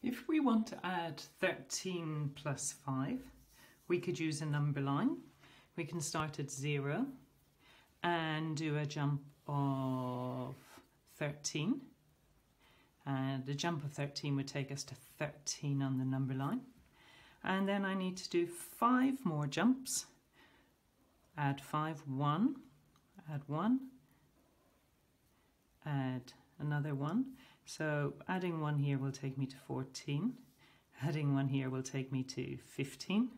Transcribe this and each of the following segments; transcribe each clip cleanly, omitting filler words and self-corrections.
If we want to add 13 plus 5, we could use a number line. We can start at 0 and do a jump of 13. And a jump of 13 would take us to 13 on the number line. And then I need to do 5 more jumps. Add 5, 1, add 1, add another 1. So adding 1 here will take me to 14. Adding 1 here will take me to 15.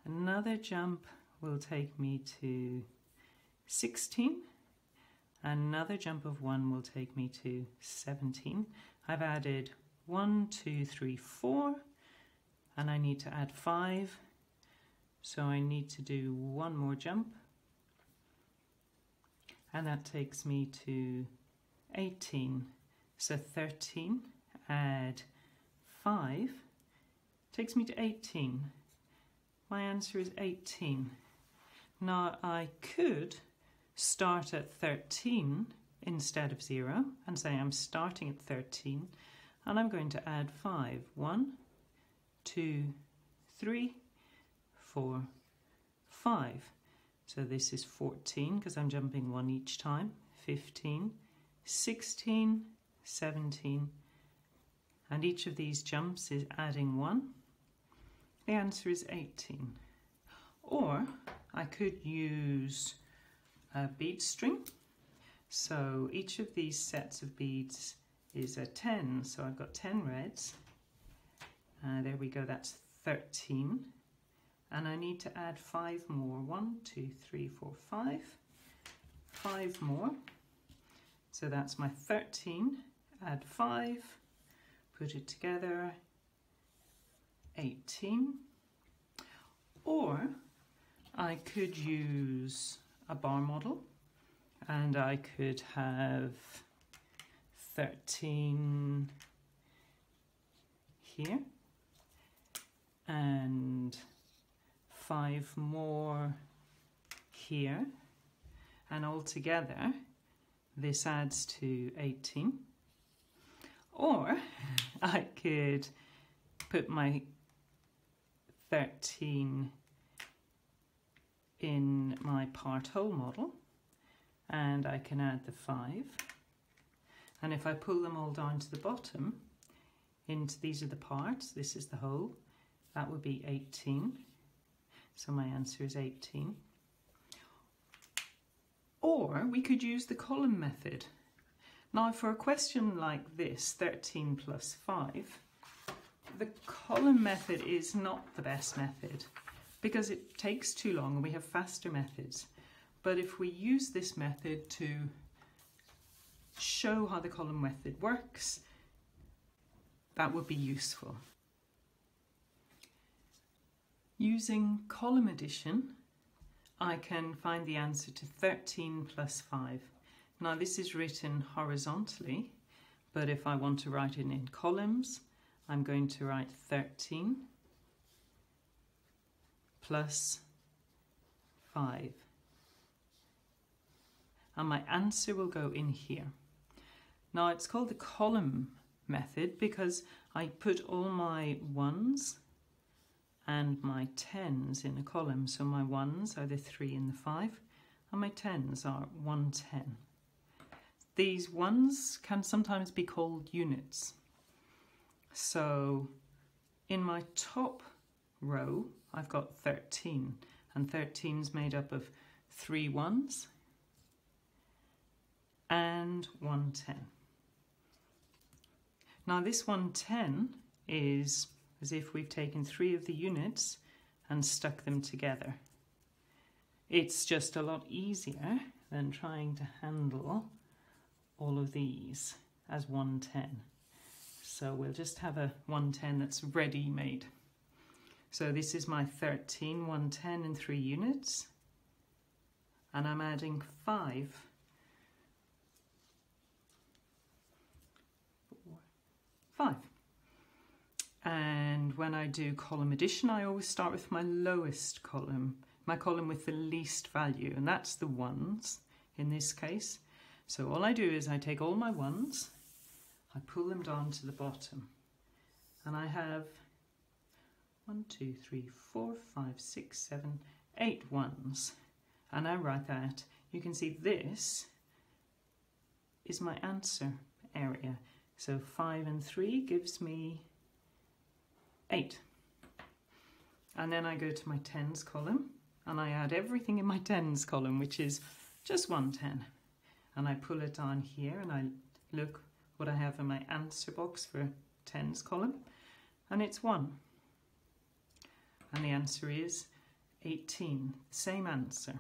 Another jump will take me to 16. Another jump of 1 will take me to 17. I've added 1, 2, 3, 4, and I need to add 5. So I need to do 1 more jump, and that takes me to 18. So 13, add 5, takes me to 18. My answer is 18. Now I could start at 13 instead of 0 and say I'm starting at 13 and I'm going to add 5. 1, 2, 3, 4, 5. So this is 14 because I'm jumping 1 each time. 15, 16, 17, and each of these jumps is adding 1. The answer is 18. Or I could use a bead string. So each of these sets of beads is a 10. So I've got 10 reds. There we go, that's 13. And I need to add 5 more. 1, 2, 3, 4, 5. 5 more. So that's my 13. Add 5. Put it together. 18. Or I could use a bar model and I could have 13 here and 5 more here, and altogether this adds to 18. Or I could put my 13 in my part whole model and I can add the 5, and if I pull them all down to the bottom into these are the parts, this is the whole, that would be 18. So my answer is 18. Or we could use the column method. Now for a question like this, 13 plus 5, the column method is not the best method because it takes too long and we have faster methods. But if we use this method to show how the column method works, that would be useful. Using column addition, I can find the answer to 13 plus 5. Now this is written horizontally, but if I want to write it in columns, I'm going to write 13 plus 5. And my answer will go in here. Now it's called the column method because I put all my 1s and my 10s in a column. So my 1s are the 3 and the 5, and my 10s are 1, 10. These 1s can sometimes be called units. So in my top row, I've got 13, and 13 is made up of 3 1s and 1 10. Now this 1 10 is as if we've taken 3 of the units and stuck them together. It's just a lot easier than trying to handle all of these as 1 10. So we'll just have a 1 10 that's ready made. So this is my 13, 1 10 and 3 units, and I'm adding 5. 5. And when I do column addition, I always start with my lowest column, my column with the least value, and that's the 1s in this case. So all I do is I take all my 1s, I pull them down to the bottom, And I have 1, 2, 3, 4, 5, 6, 7, 8 ones. And I write that. You can see this is my answer area. So 5 and 3 gives me 8. And then I go to my tens column and I add everything in my tens column, which is just 1 10. And I pull it on here and I look what I have in my answer box for tens column, and it's 1. And the answer is 18, same answer.